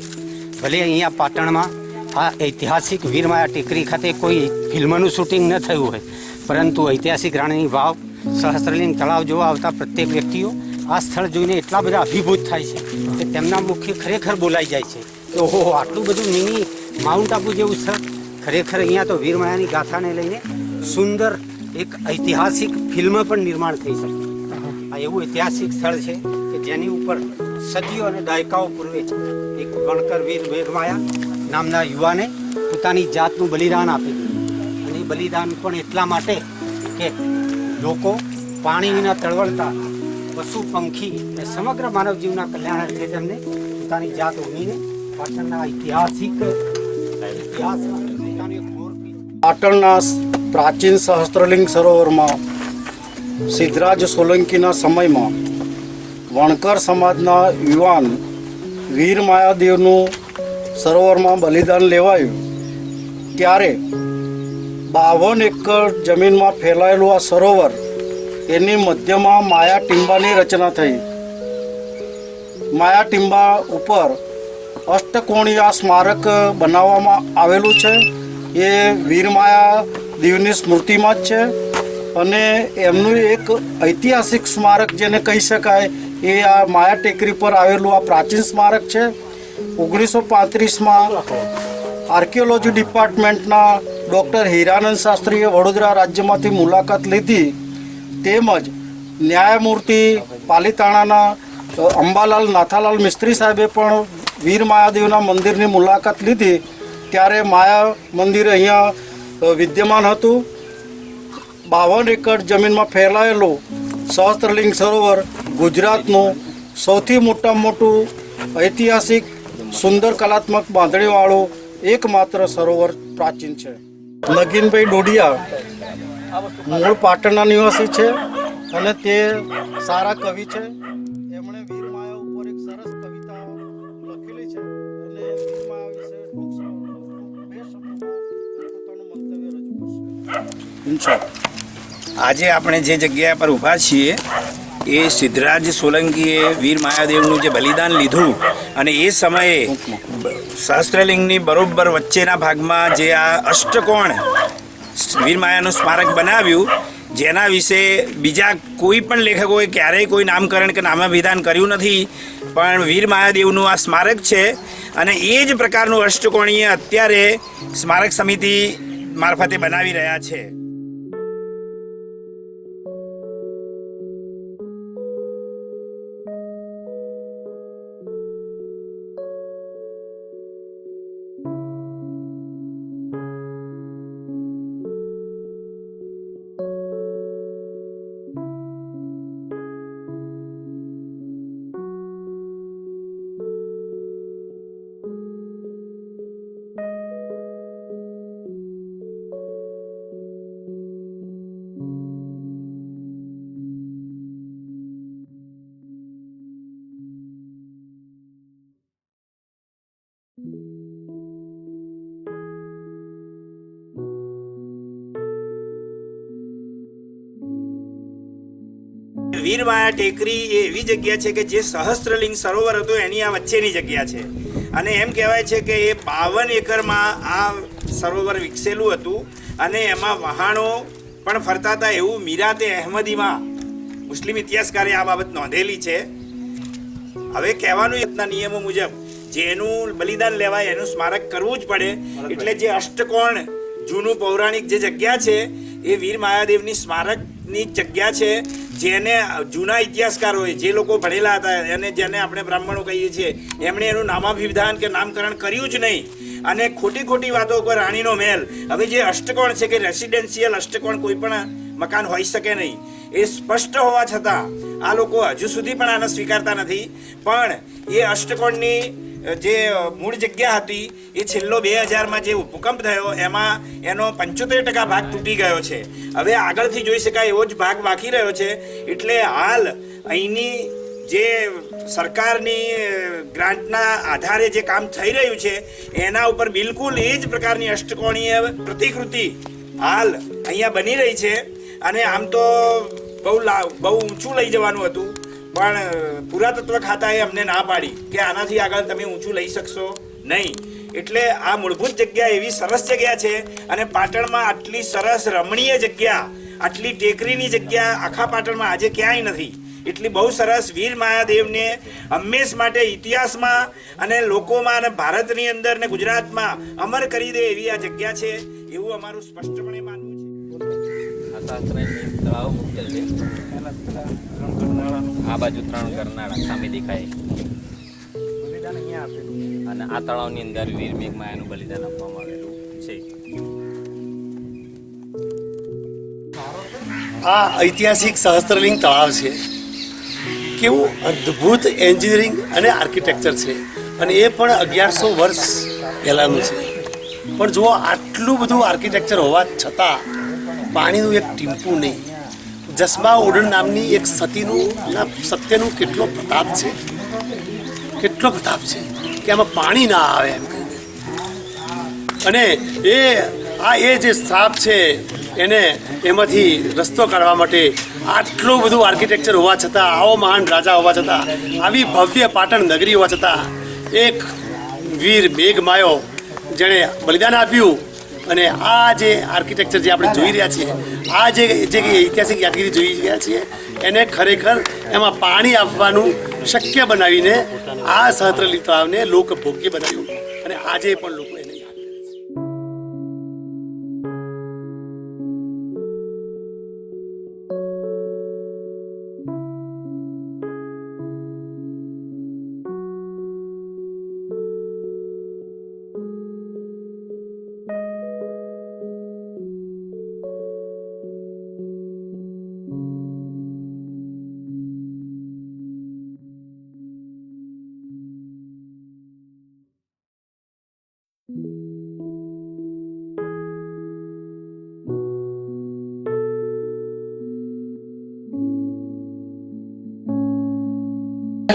ભલે અહીંયા પાટણમાં આ ઐતિહાસિક વીરમાયા ટેકરી ખાતે કોઈ ફિલ્મનું શૂટિંગ ન થયું હોય, પરંતુ ઐતિહાસિક રાણીની વાવ, સહસ્ત્રલિંગ તળાવ જોવા આવતા પ્રત્યેક વ્યક્તિઓ આ સ્થળ જોઈને એટલા બધા અભિભૂત થાય છે કે તેમના મુખ્ય ખરેખર બોલાઈ જાય છે કે ઓહો, આટલું બધું મિની માઉન્ટ આબુ જેવું સ્થળ. ખરેખર અહીંયા તો વીરમાયાની ગાથાને લઈને સુંદર એક ઐતિહાસિક ફિલ્મ પણ નિર્માણ થઈ શકે. આ એવું ઐતિહાસિક સ્થળ છે કે જેની ઉપર સદીઓ અને દાયકાઓ પૂર્વે એક વણકર વીર વીરમાયા નામના યુવાને પોતાની જાતનું બલિદાન આપી દીધું. અને એ બલિદાન પણ એટલા માટે કે લોકો પાણી વિના તળવળતા પશુ પંખી અને સમગ્ર માનવ જીવના કલ્યાણાર્થે તેમને પોતાની જાત ઉમીને પાટણના ઐતિહાસિક ઇતિહાસમાં પોતાની એક મોરપી. પાટણના પ્રાચીન સહસ્ત્રલિંગ સરોવરમાં સિદ્ધરાજ સોલંકીના સમયમાં વણકર સમાજના યુવાન વીર માયાદેવનું સરોવરમાં બલિદાન લેવાયું ત્યારે 52 એકર જમીનમાં ફેલાયેલું આ સરોવર, એની મધ્યમાં માયા ટીંબાની રચના થઈ. માયા ટીંબા ઉપર અષ્ટકોણીય આ સ્મારક બનાવવામાં આવેલું છે. એ વીરમાયા દેવની સ્મૃતિમાં જ છે અને એમનું એક ઐતિહાસિક સ્મારક જેને કહી શકાય એ આ માયા ટેકરી પર આવેલું આ પ્રાચીન સ્મારક છે. 1935માં આર્કિયોલોજી ડિપાર્ટમેન્ટના ડૉક્ટર હીરાનંદ શાસ્ત્રીએ વડોદરા રાજ્યમાંથી મુલાકાત લીધી, તેમજ ન્યાયમૂર્તિ પાલીતાણાના અંબાલાલ નાથાલાલ મિસ્ત્રી સાહેબે પણ વીર માયાદેવના મંદિરની મુલાકાત લીધી. ત્યારે માયા મંદિર અહીંયા વિદ્યમાન હતું. 52 એકર જમીનમાં ફેલાયેલું સહસ્ત્રલિંગ સરોવર ગુજરાતનું સૌથી મોટામાં મોટું ઐતિહાસિક સુંદર કલાત્મક બાંધણીવાળું એકમાત્ર સરોવર પ્રાચીન છે. નગીનભાઈ ડોડિયા મૂળ પાટણના નિવાસી છે અને તે સારા કવિ છે. એમણે વીરમાયા ઉપર એક સરસ કવિતા લખેલી છે અને વીરમાયા વિશે બે શબ્દોમાં પોતાનું મંતવ્ય રજૂ કરશે. આજે આપણે જે જગ્યા પર ઊભા છીએ એ સિદ્ધરાજ સોલંકીએ વીર માયાદેવનું જે બલિદાન લીધું અને એ સમયે સહસ્ત્રલિંગની બરોબર વચ્ચેના ભાગમાં જે આ અષ્ટકોણ વીરમાયાનું સ્મારક બનાવ્યું, જેના વિશે બીજા કોઈ પણ લેખકોએ ક્યારેય કોઈ નામકરણ કે નામાભિધાન કર્યું નથી, પણ વીર માયાદેવનું આ સ્મારક છે. અને એ જ પ્રકારનું અષ્ટકોણીય અત્યારે સ્મારક સમિતિ મારફતે બનાવી રહ્યા છે. વીરમાયા ટેકરી એ એવી જગ્યા છે કે જે સહસ્ત્રલિંગ સરોવર હતું એની આ વચ્ચેની જગ્યા છે. અને એમ કહેવાય છે કે એ 52 એકરમાં આ સરોવર વિકસેલું હતું અને એમાં વહાણો પણ ફરતા હતા એવું મીરાતે અહેમદીમાં મુસ્લિમ ઇતિહાસકારે આ બાબત નોંધેલી છે. હવે કહેવાનું એટલા નિયમો મુજબ જેનું બલિદાન લેવાય એનું સ્મારક કરવું જ પડે. એટલે જે અષ્ટકોણ જૂનું પૌરાણિક જે જગ્યા છે એ વીર માયાદેવની સ્મારકની જગ્યા છે, જેને જૂના ઇતિહાસકારોએ જે લોકો ભણેલા હતા અને જેને આપણે બ્રાહ્મણો કહીએ છીએ એમણે એનું નામાભિધાન કે નામકરણ કર્યું જ નહીં. અને ખોટી ખોટી વાતો પર રાણીનો મહેલ, હવે જે અષ્ટકોણ છે કે રેસિડેન્શિયલ અષ્ટકોણ કોઈ પણ મકાન હોઈ શકે નહીં, એ સ્પષ્ટ હોવા છતાં આ લોકો હજુ સુધી પણ આને સ્વીકારતા નથી. પણ એ અષ્ટકોણની જે મૂળ જગ્યા હતી એ છેલ્લો 2000માં જે ભૂકંપ થયો એમાં એનો 75% ભાગ તૂટી ગયો છે. હવે આગળથી જોઈ શકાય એવો જ ભાગ બાકી રહ્યો છે. એટલે હાલ અહીંની જે સરકારની ગ્રાન્ટના આધારે જે કામ થઈ રહ્યું છે એના ઉપર બિલકુલ એ જ પ્રકારની અષ્ટકોણીય પ્રતિકૃતિ હાલ અહીંયા બની રહી છે. અને આમ તો બહુ ઊંચું લઈ જવાનું હતું, પણ પુરાતત્વ ખાતાએ અમને ના પાડી કે આનાથી આગળ તમે ઊંચું લઈ શકશો નહીં. એટલે આ મૂળભૂત જગ્યા એવી સરસ જગ્યા છે, અને પાટણમાં આટલી સરસ રમણીય જગ્યા, આટલી ટેકરીની જગ્યા આખા પાટણમાં આજે ક્યાંય નથી. એટલી બહુ સરસ વીર માયાદેવને હંમેશ માટે ઇતિહાસમાં અને લોકોમાં અને ભારતની અંદર ને ગુજરાતમાં અમર કરી દે એવી આ જગ્યા છે, એવું અમારું સ્પષ્ટપણે માનવું છે. આ બાજુ 3 ગરનાળા સામે દેખાય, અને આ તળાવની અંદર વીર મેઘમાયાનું બલિદાન આપવામાં આવેલું છે. આ ઐતિહાસિક સહસ્ત્રલિંગ તળાવ છે. કેવું અદ્ભુત એન્જિનિયરિંગ અને આર્કિટેક્ચર છે, અને એ પણ 1100 વર્ષ પહેલાંનું છે. પણ જુઓ, આટલું બધું આર્કિટેક્ચર હોવા છતાં પાણીનું એક ટીમ્પું નહીં. જસબા ઓડણ નામની એક સત્યનું કેટલો પ્રતાપ છે, કેટલો પ્રતાપ છે કે આમાં પાણી ના આવે એમ કરીને. અને એ જે શ્રાપ છે એને એમાંથી રસ્તો કાઢવા માટે આટલું બધું આર્કિટેક્ચર હોવા છતાં, આવો મહાન રાજા હોવા છતાં, આવી ભવ્ય પાટણ નગરી હોવા છતાં, એક વીર મેઘમાયો જેણે બલિદાન આપ્યું, અને આ જે આર્કિટેક્ચર જે આપણે જોઈ રહ્યા છીએ, આ જે ઐતિહાસિક યાદગીરી જોઈ રહ્યા છીએ, એને ખરેખર એમાં પાણી આપવાનું શક્ય બનાવીને આ સહસ્ત્રલિંગ તળાવને લોકભોગ્ય બનાવ્યું, અને આજે પણ લોકો એને યાદ કરે છે.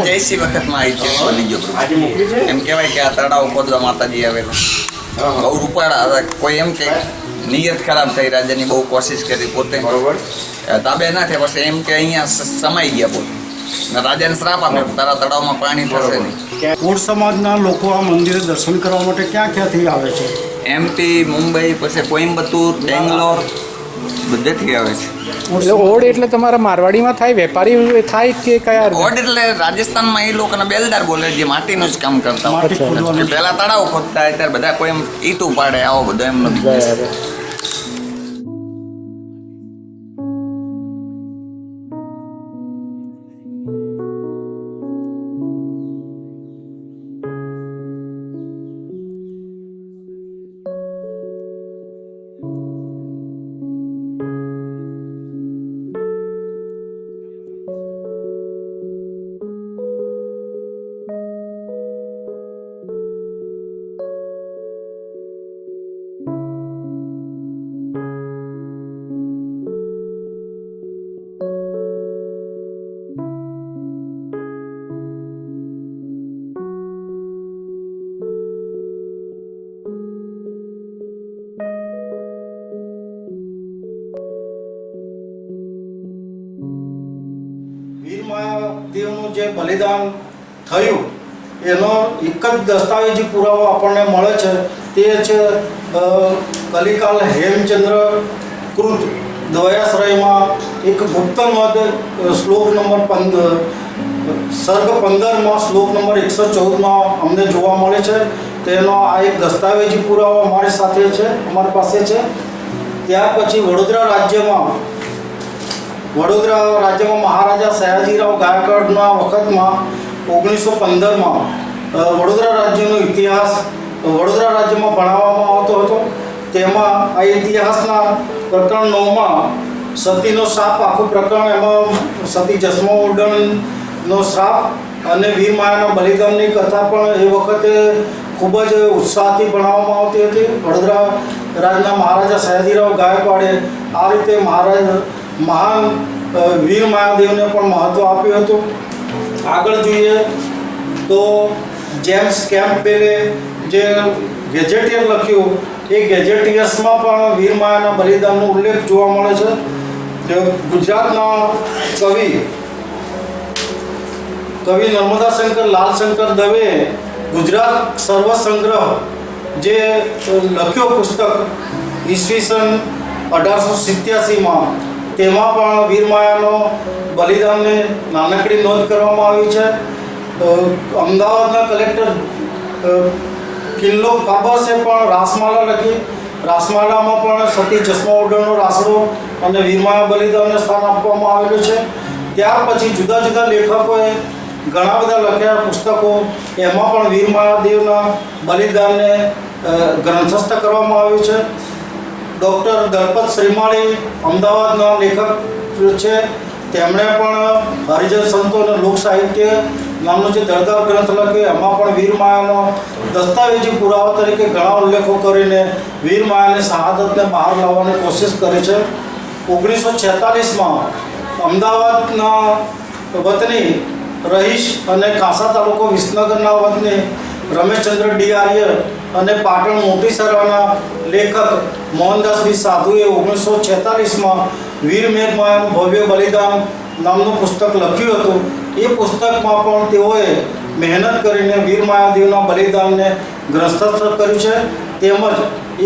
જયસી વખતમાં ઇતિહાસ બની ગયો પ્રભુ. એમ કહેવાય કે આ તળાવ ખોદવા માતાજી આવેલા, બહુ રૂપાળા હતા. કોઈ એમ કે નિયત ખરાબ થઈ, રાજાની બહુ કોશિશ કરી, પોતે તાબે ના થયા, પછી એમ કે અહીંયા સમાઈ ગયા પોતે. રાજાને શ્રાપ આપ્યો, તારા તળાવમાં પાણી થશે નહીં. કોળ સમાજના લોકો આ મંદિરે દર્શન કરવા માટે ક્યાંથી આવે છે? MP, મુંબઈ, પછી કોઈમ્બતુર, બેંગ્લોર, બધેથી આવે છે. એટલે ઓડ એટલે તમારા મારવાડીમાં થાય, વેપારી થાય કે કયા? ઓડ એટલે રાજસ્થાનમાં એ લોકોને બેલદાર બોલે, જે માટીનું જ કામ કરતા હોય. પહેલા તળાવ ખોદતા, અત્યારે બધા કોઈ એમ ઈટું પાડે, આવો બધો એમનો બિઝનેસ. દેવનું જે બલિદાન થયું એનો એક જ દસ્તાવેજી પુરાવો આપણને મળે છે, તે છે કલિકાલ હેમચંદ્ર કૃત દ્વયાશ્રયમાં એક ગુપ્તમદ શ્લોક નંબર 15 સર્ગ 15માં શ્લોક નંબર 114માં અમને જોવા મળે છે. તેનો આ એક દસ્તાવેજી પુરાવો અમારી સાથે છે, અમારી પાસે છે. ત્યાર પછી વડોદરા રાજ્યમાં મહારાજા સયાજીરાવ ગાયકવાડના વખતમાં 1915માં વડોદરા રાજ્યનો ઇતિહાસ વડોદરા રાજ્યમાં ભણાવવામાં આવતો હતો. તેમાં આ ઇતિહાસના પ્રકરણ 9માં સતીનો શ્રાપ આખું પ્રકરણ, એમાં સતી જસ્મો ઉડ્ડયનનો શ્રાપ અને વીર માયાના બલિદાનની કથા પણ એ વખતે ખૂબ જ ઉત્સાહથી ભણાવવામાં આવતી હતી. વડોદરા રાજના મહારાજા સયાજીરાવ ગાયકવાડે આ રીતે મહાન વીર માયાદેવને પણ મહત્ત્વ આપ્યું હતું. આગળ જોઈએ તો જેમ્સ કેમ્પબેલે જે ગેજેટિયર લખ્યું, એ ગેજેટિયર્સમાં પણ વીર માયાના બલિદાનનો ઉલ્લેખ જોવા મળે છે. ગુજરાતના કવિ નર્મદાશંકર લાલશંકર દવે ગુજરાત સર્વસંગ્રહ જે લખ્યો પુસ્તક ઈસવીસન 1887માં, તેમાં પણ વીર માયાનો બલિદાનની નાનકડી નોંધ કરવામાં આવી છે. અમદાવાદના કલેક્ટર કિલ્લો કાબસે પણ રાસમાલા લખી. રાસમાલામાં પણ સતી જસ્મો ઉડ્ડયનનો રાસડો અને વીરમાયા બલિદાનને સ્થાન આપવામાં આવેલું છે. ત્યાર પછી જુદા જુદા લેખકોએ ઘણા બધા લખ્યા પુસ્તકો, એમાં પણ વીરમાયાદેવના બલિદાનને ગ્રંથસ્થ કરવામાં આવ્યું છે. ડૉક્ટર દલપત શ્રીમાળી અમદાવાદના લેખક છે, તેમણે પણ હરિજન સંતો અને લોક સાહિત્ય નામનો જે દળદાર ગ્રંથ લખ્યો, એમાં પણ વીરમાયાનો દસ્તાવેજી પુરાવા તરીકે ઘણા ઉલ્લેખો કરીને વીરમાયાની શહાદતને બહાર લાવવાની કોશિશ કરી છે. 1946માં અમદાવાદના વતની રહીશ અને કાંસા તાલુકો વિસનગરના વતની રમેશચંદ્ર ડી આર્ય અને પાટણ મોટી સરાના લેખક મોહનદાસ બી સાધુએ 1946માં વીર મેઘમાયાનું ભવ્ય બલિદાન નામનું પુસ્તક લખ્યું હતું. એ પુસ્તકમાં પણ તેઓએ મહેનત કરીને વીર માયાદેવના બલિદાનને ગ્રંથસ્થ કર્યું છે. તેમજ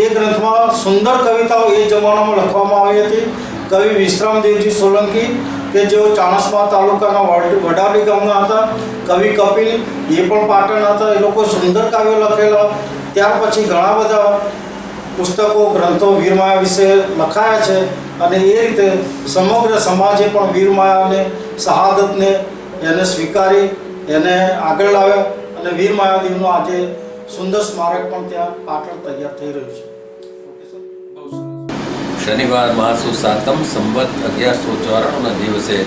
એ ગ્રંથમાં સુંદર કવિતાઓ એ જમાનામાં લખવામાં આવી હતી. કવિ વિશ્રામદેવજી સોલંકી કે જેઓ ચાણસ્મા તાલુકાના વડાલી ગામના હતા, કવિ કપિલ એ પણ પાટણ હતા, એ લોકો સુંદર કાવ્યો લખેલા. ત્યાર પછી ઘણા બધા પુસ્તકો ગ્રંથો વીરમાયા વિશે લખાયા છે અને એ રીતે સમગ્ર સમાજે પણ વીરમાયાને શહાદતને એને સ્વીકારી એને આગળ લાવ્યા અને વીરમાયાદેવનું આજે સુંદર સ્મારક પણ ત્યાં પાટણ તૈયાર થઈ રહ્યું છે. શનિવાર માસુ સાતમ સંવત 1194ના દિવસે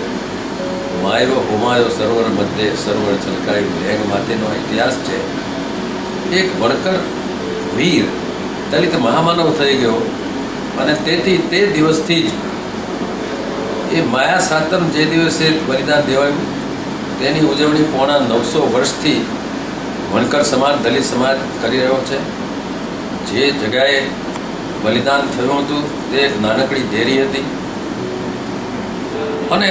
માયરો હુમાયો સરોવર મધ્યે સરોવર છલકાયું મેઘ માટેનો ઇતિહાસ છે. એક વણકર વીર દલિત મહામાનવ થઈ ગયો અને તેથી તે દિવસથી જ એ માયા સાતમ જે દિવસે બલિદાન દેવાયું તેની ઉજવણી પોણા 900 વર્ષથી વણકર સમાજ દલિત સમાજ કરી રહ્યો છે. જે જગ્યાએ બલિદાન થયું હતું તે એક નાનકડી દેરી હતી અને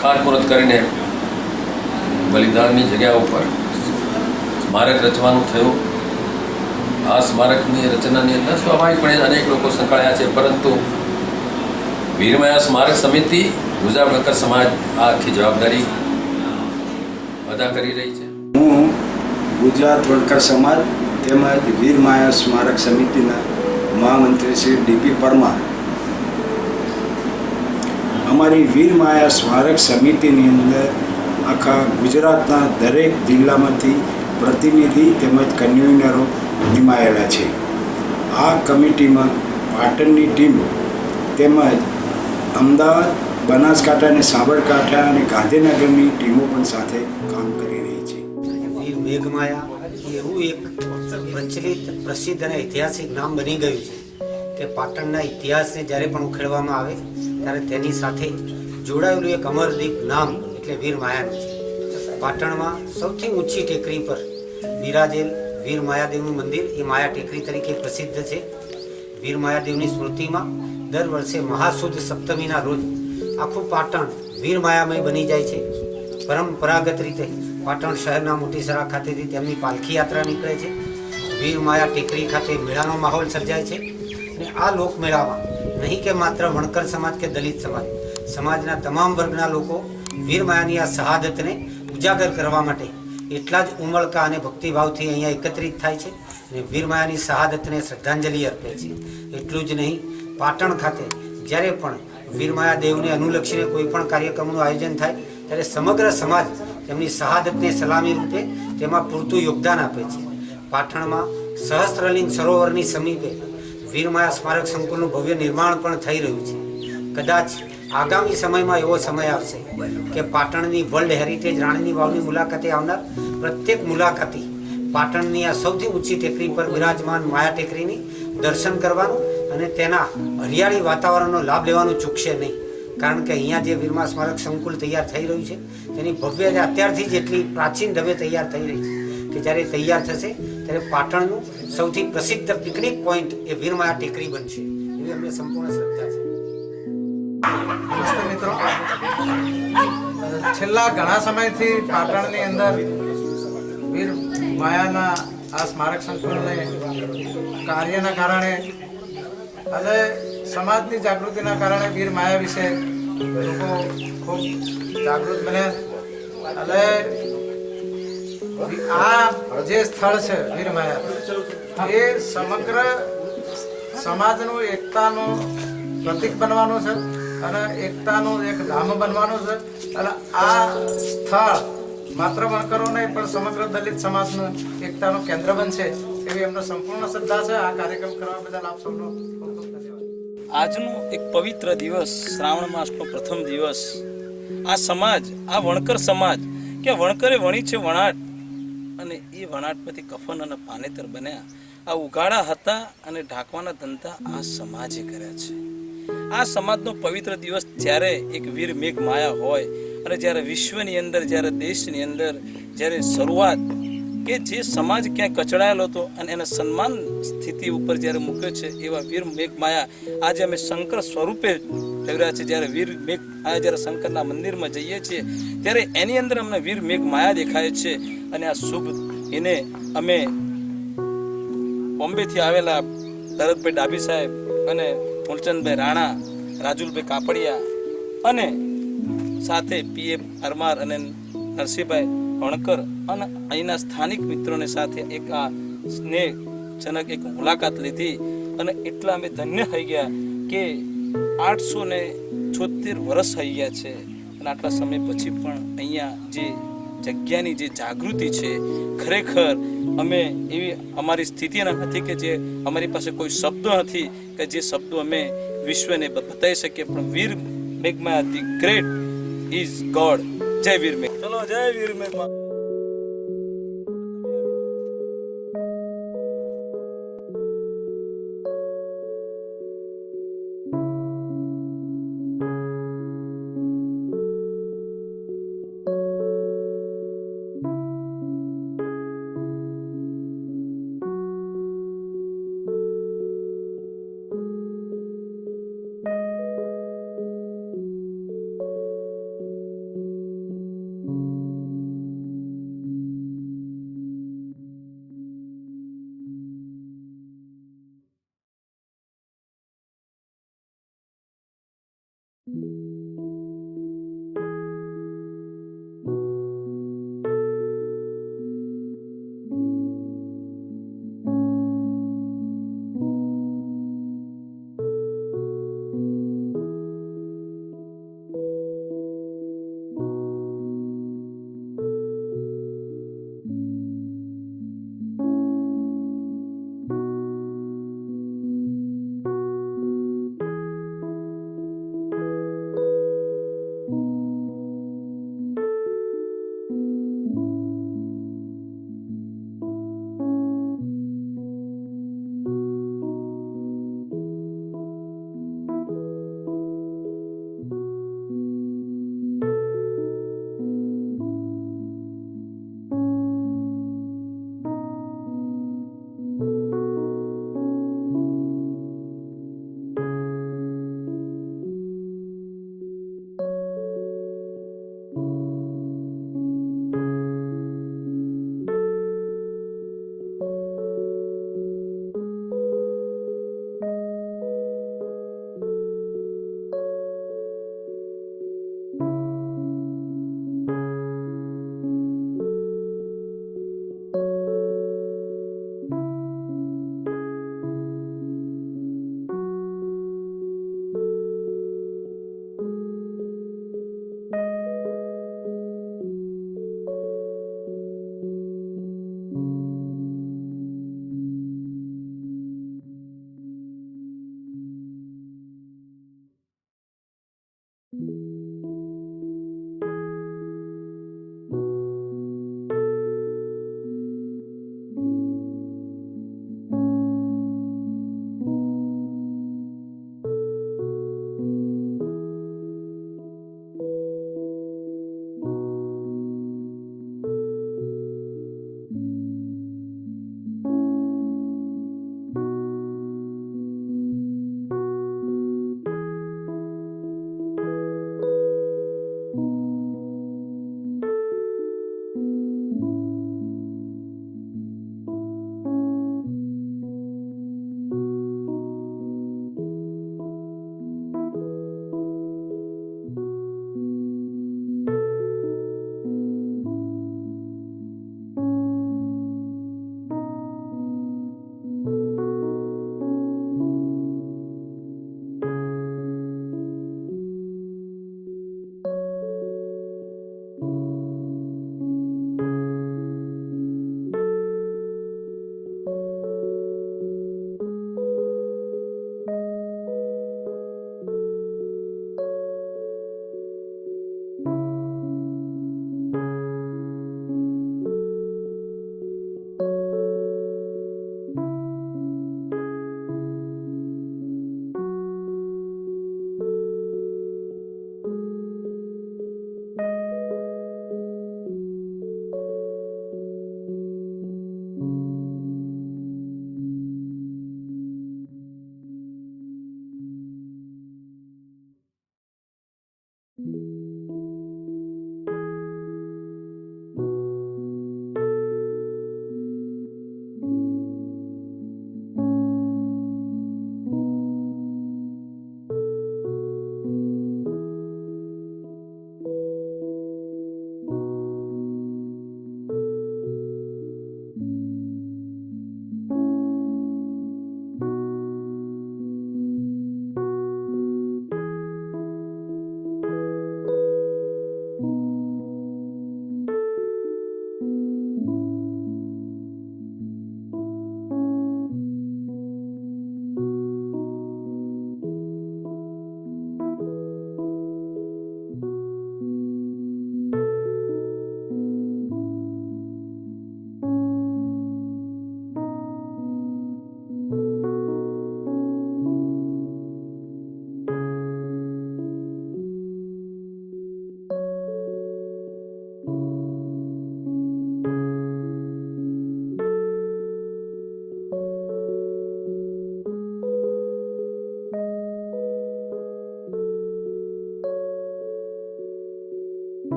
ખાતમુહૂર્ત કરીને બલિદાનની જગ્યા ઉપર સ્મારક રચવાનું થયું. આ સ્મારકની રચનાની અંદર સ્વાભાવિકપણે અનેક લોકો સંકળાયા છે, પરંતુ વીરમાયા સ્મારક સમિતિ ગુજરાત વણકર સમાજ આ આખી જવાબદારી અદા કરી રહી છે. હું ગુજરાત વણકર સમાજ તેમજ વીરમાયા સ્મારક સમિતિના મહામંત્રી શ્રી ડીપી પરમાર અમારી વીરમાયા સ્મારક સમિતિની અંદર આખા ગુજરાતના દરેક જિલ્લામાંથી પ્રતિનિધિ તેમજ કન્વીનરો નિમાયેલા છે. આ કમિટીમાં પાટણની ટીમ તેમજ અમદાવાદ, બનાસકાંઠા અને સાબરકાંઠા અને ગાંધીનગરની ટીમો પણ સાથે કામ કરી રહી છે. વીર મેઘમાયા એવું એક પ્રચલિત, પ્રસિદ્ધ અને ઐતિહાસિક નામ બની ગયું છે કે પાટણના ઇતિહાસને જ્યારે પણ ઉખેડવામાં આવે ત્યારે તેની સાથે જોડાયેલું એક અમરદીપ નામ એટલે વીર માયાનું છે. પાટણમાં સૌથી ઊંચી ટેકરી પર બિરાજેલ વીર માયાદેવનું મંદિર એ માયા ટેકરી તરીકે પ્રસિદ્ધ છે. વીર માયાદેવની સ્મૃતિમાં દર વર્ષે મહાસુદ સપ્તમીના રોજ આખું પાટણ વીર માયામય બની જાય છે. પરંપરાગત રીતે પાટણ શહેરના મોટીસરા ખાતેથી તેમની પાલખી યાત્રા નીકળે છે. વીર માયા ટેકરી ખાતે મેળાનો માહોલ સર્જાય છે અને આ લોકમેળામાં નહીં કે માત્ર વણકર સમાજ કે દલિત સમાજના તમામ વર્ગના લોકો વીર માયાની આ શહાદતને ઉજાગર કરવા માટે એટલા જ ઉમળકા અને ભક્તિભાવથી અહીંયા એકત્રિત થાય છે અને વીર માયાની શહાદતને શ્રદ્ધાંજલિ અર્પે છે. એટલું જ નહીં, પાટણ ખાતે જ્યારે પણ વીરમાયા દેવને અનુલક્ષીને કોઈ પણ કાર્યક્રમનું આયોજન થાય ત્યારે સમગ્ર સમાજ તેમની શહાદતને સલામી રૂપે તેમાં પૂરતું યોગદાન આપે છે. પાટણમાં સહસ્ત્રલિંગ સરોવરની સમીપે વીરમાયા સ્મારક સંકુલનું ભવ્ય નિર્માણ પણ થઈ રહ્યું છે. કદાચ આગામી સમયમાં એવો સમય આવશે કે પાટણની વર્લ્ડ હેરિટેજ રાણીની વાવની મુલાકાતે આવનાર પ્રત્યેક મુલાકાતી પાટણની આ સૌથી ઊંચી ટેકરી પર બિરાજમાન માયા ટેકરીની દર્શન કરવાનું અને તેના હરિયાળી વાતાવરણનો લાભ લેવાનું ચૂકશે નહીં. કારણ કે અહીંયા જે વીરમાયા સ્મારક સંકુલ તૈયાર થઈ રહ્યું છે તેની ભવ્યતા અત્યારથી જ એટલી પ્રાચીન ઢબે તૈયાર થઈ રહી છે કે જ્યારે તૈયાર થશે ત્યારે પાટણનું સૌથી પ્રસિદ્ધ પિકનિક પોઈન્ટ એ વીરમાયા ટેકરી બનશે એવી અમને સંપૂર્ણ શ્રદ્ધા છે. નમસ્તે મિત્રો, છેલ્લા ઘણા સમયથી પાટણની અંદર વીર માયાના આ સ્મારક સંકુલને કાર્યના કારણે અને સમાજની જાગૃતિના કારણે વીર માયા વિશે લોકો ખૂબ જાગૃત બન્યા અને આ જે સ્થળ છે વીર માયા એ સમગ્ર સમાજનું એકતાનું પ્રતીક બનવાનું છે અને એકતાનું એક ધામ બનવાનું છે. અને આ સ્થળ માત્ર વણકરો નહીં પણ સમગ્ર દલિત સમાજનું એકતાનું કેન્દ્ર બનશે એવી અમને સંપૂર્ણ શ્રદ્ધા છે. આ કાર્યક્રમ કરવા બદલ આપ સૌનો ખૂબ ખૂબ ધન્યવાદ. આજનો એક પવિત્ર દિવસ, શ્રાવણ માસનો પ્રથમ દિવસ, આ સમાજ, આ વણકર સમાજ કે વણકરે વણી છે વણાટ અને એ વણાટમાંથી કફન અને પાનેતર બન્યા. આ ઉગાડા હતા અને ઢાંકવાના ધંધા આ સમાજે કર્યા છે. આ સમાજનો પવિત્ર દિવસ જ્યારે એક વીર મેઘ માયા હોય અને જ્યારે વિશ્વની અંદર, જ્યારે દેશની અંદર, જ્યારે શરૂઆત કે જે સમાજ ક્યાંય કચડાયેલો હતો અને એને સન્માન સ્થિતિ ઉપર જ્યારે મૂક્યો છે એવા વીર મેઘ માયા આજે અમે શંકર સ્વરૂપે થઈ રહ્યા છે. જ્યારે વીર મેઘ માયા જ્યારે શંકરના મંદિરમાં જઈએ છીએ ત્યારે એની અંદર અમને વીર મેઘ માયા દેખાય છે. અને આ શુભ એને અમે બોમ્બેથી આવેલા ભરતભાઈ ડાભી સાહેબ અને મૂળચંદભાઈ રાણા, રાજુલભાઈ કાપડિયા અને સાથે પીએ પરમાર અને નરસિંહભાઈ વણકર અને અહીંના સ્થાનિક મિત્રોને સાથે એક આ સ્નેહજનક એક મુલાકાત લીધી અને એટલા અમે ધન્ય થઈ ગયા કે 876 વર્ષ થઈ ગયા છે. અને આટલા સમય પછી પણ અહીંયા જે જગ્યાની જે જાગૃતિ છે, ખરેખર અમે એવી અમારી સ્થિતિ નથી કે જે અમારી પાસે કોઈ શબ્દો નથી કે જે શબ્દો અમે વિશ્વને બતાવી શકીએ. પણ વીર મેઘ માયા ધી ગ્રેટ ઇઝ ગોડ. જય વીર મેઘ. ચલો, જય વીર મેઘ.